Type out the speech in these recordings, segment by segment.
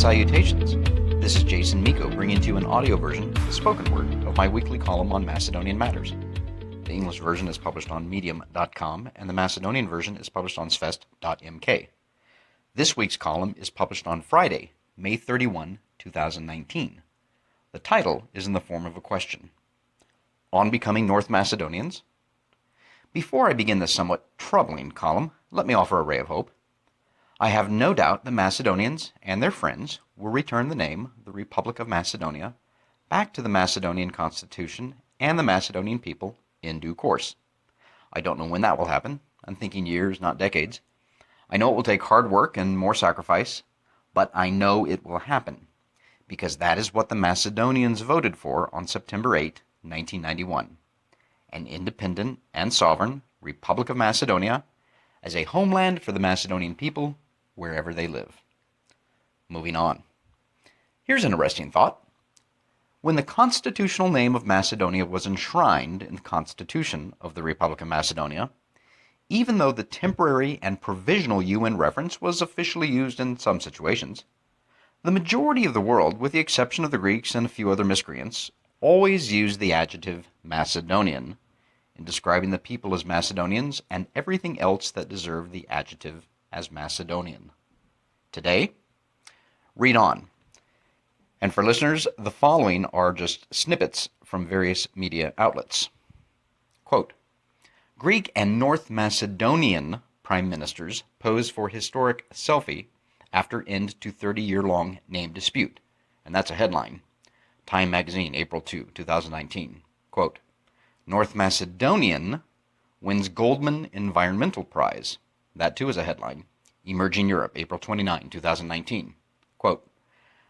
Salutations! This is Miko bringing to you an audio version, the spoken word, of my weekly column on Macedonian matters. The English version is published on Medium.com, and the Macedonian version is published on Svest.mk. This week's column is published on Friday, May 31, 2019. The title is in the form of a question. On becoming North Macedonians? Before I begin this somewhat troubling column, let me offer a ray of hope. I have no doubt the Macedonians and their friends will return the name, the Republic of Macedonia, back to the Macedonian Constitution and the Macedonian people in due course. I don't know when that will happen. I'm thinking years, not decades. I know it will take hard work and more sacrifice, but I know it will happen, because that is what the Macedonians voted for on September 8, 1991. An independent and sovereign Republic of Macedonia as a homeland for the Macedonian people wherever they live. Moving on. Here's an interesting thought. When the constitutional name of Macedonia was enshrined in the Constitution of the Republic of Macedonia, even though the temporary and provisional UN reference was officially used in some situations, the majority of the world, with the exception of the Greeks and a few other miscreants, always used the adjective Macedonian in describing the people as Macedonians and everything else that deserved the adjective as Macedonian. Today, read on. And for listeners, the following are just snippets from various media outlets. Quote, Greek and North Macedonian prime ministers pose for historic selfie after end to 30-year-long name dispute. And that's a headline. Time magazine, April 2, 2019. Quote, North Macedonian wins Goldman Environmental Prize. That too is a headline. Emerging Europe, April 29, 2019. Quote,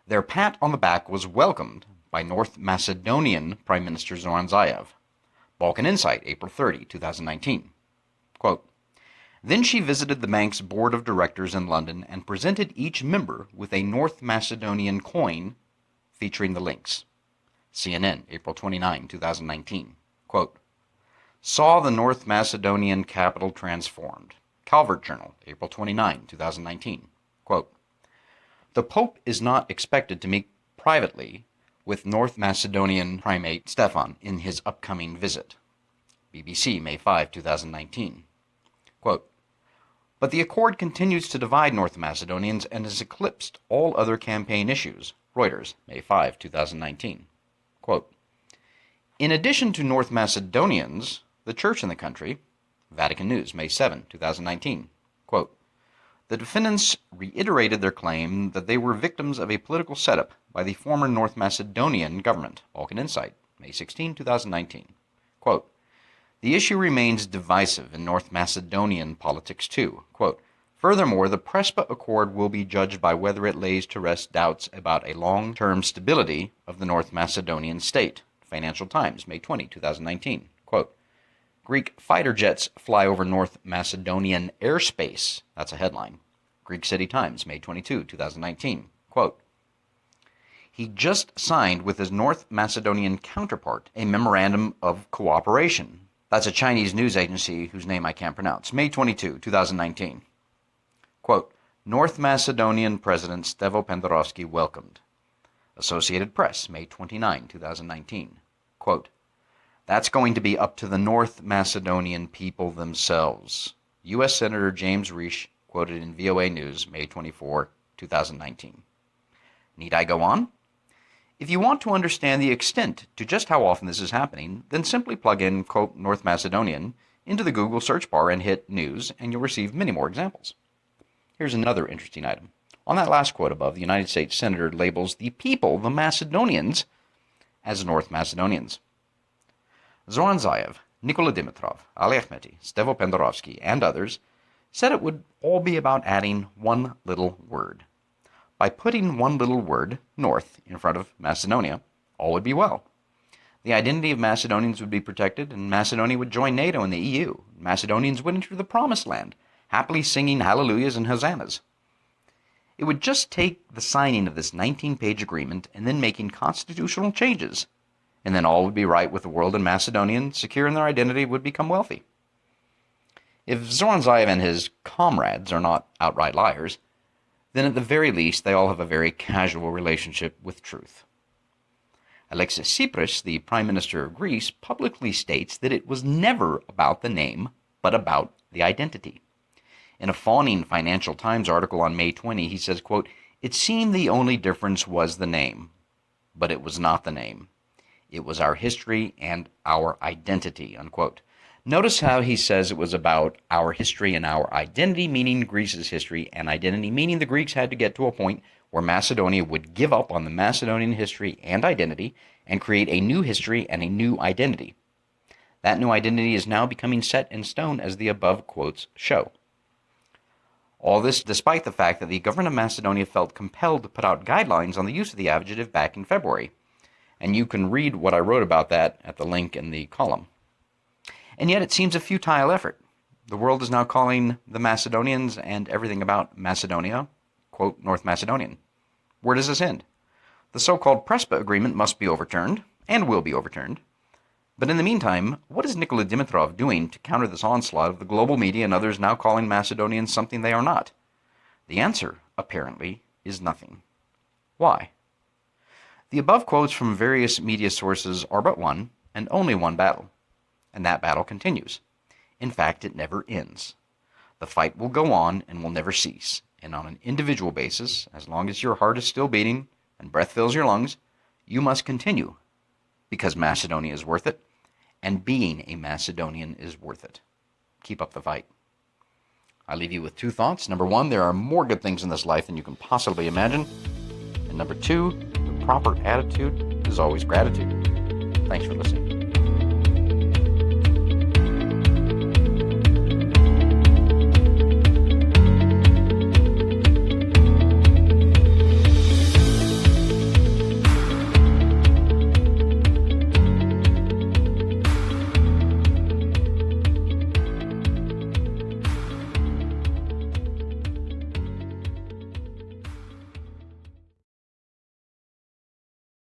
their pat on the back was welcomed by North Macedonian Prime Minister Zoran Zaev. Balkan Insight, April 30, 2019. Quote, then she visited the bank's board of directors in London and presented each member with a North Macedonian coin featuring the links. CNN, April 29, 2019. Quote, saw the North Macedonian capital transformed. Calvert Journal, April 29, 2019. Quote, the Pope is not expected to meet privately with North Macedonian primate Stefan in his upcoming visit. BBC, May 5, 2019. Quote, but the accord continues to divide North Macedonians and has eclipsed all other campaign issues. Reuters, May 5, 2019. Quote, in addition to North Macedonians, the church in the country, Vatican News, May 7, 2019, quote, the defendants reiterated their claim that they were victims of a political setup by the former North Macedonian government, Balkan Insight, May 16, 2019, quote, the issue remains divisive in North Macedonian politics too, quote, furthermore, the Prespa Accord will be judged by whether it lays to rest doubts about a long-term stability of the North Macedonian state. Financial Times, May 20, 2019. Quote, Greek fighter jets fly over North Macedonian airspace. That's a headline. Greek City Times, May 22, 2019. Quote, he just signed with his North Macedonian counterpart a memorandum of cooperation. That's a Chinese news agency whose name I can't pronounce. May 22, 2019. Quote, North Macedonian President Stevo Pendarovski welcomed. Associated Press, May 29, 2019. Quote, that's going to be up to the North Macedonian people themselves. U.S. Senator James Risch quoted in VOA News, May 24, 2019. Need I go on? If you want to understand the extent to just how often this is happening, then simply plug in, quote, North Macedonian into the Google search bar and hit News, and you'll receive many more examples. Here's another interesting item. On that last quote above, the United States Senator labels the people, the Macedonians, as North Macedonians. Zoran Zaev, Nikola Dimitrov, Ali Ahmeti, Stevo Pendarovski, and others said it would all be about adding one little word. By putting one little word, North, in front of Macedonia, all would be well. The identity of Macedonians would be protected, and Macedonia would join NATO and the EU. Macedonians would enter the Promised Land, happily singing hallelujahs and hosannas. It would just take the signing of this 19-page agreement and then making constitutional changes, and then all would be right with the world, and Macedonians, secure in their identity, would become wealthy. If Zoran Zaev and his comrades are not outright liars, then at the very least they all have a very casual relationship with truth. Alexis Tsipras, the Prime Minister of Greece, publicly states that it was never about the name, but about the identity. In a fawning Financial Times article on May 20, he says, quote, "It seemed the only difference was the name, but it was not the name. It was our history and our identity," unquote. Notice how he says it was about our history and our identity, meaning Greece's history, and identity, meaning the Greeks had to get to a point where Macedonia would give up on the Macedonian history and identity and create a new history and a new identity. That new identity is now becoming set in stone, as the above quotes show. All this despite the fact that the government of Macedonia felt compelled to put out guidelines on the use of the adjective back in February. And you can read what I wrote about that at the link in the column. And yet it seems a futile effort. The world is now calling the Macedonians and everything about Macedonia, quote, North Macedonian. Where does this end? The so-called Prespa agreement must be overturned, and will be overturned. But in the meantime, what is Nikola Dimitrov doing to counter this onslaught of the global media and others now calling Macedonians something they are not? The answer, apparently, is nothing. Why? The above quotes from various media sources are but one, and only one battle. And that battle continues. In fact, it never ends. The fight will go on and will never cease. And on an individual basis, as long as your heart is still beating and breath fills your lungs, you must continue. Because Macedonia is worth it, and being a Macedonian is worth it. Keep up the fight. I leave you with two thoughts. Number one, there are more good things in this life than you can possibly imagine. And number two, the proper attitude is always gratitude. Thanks for listening.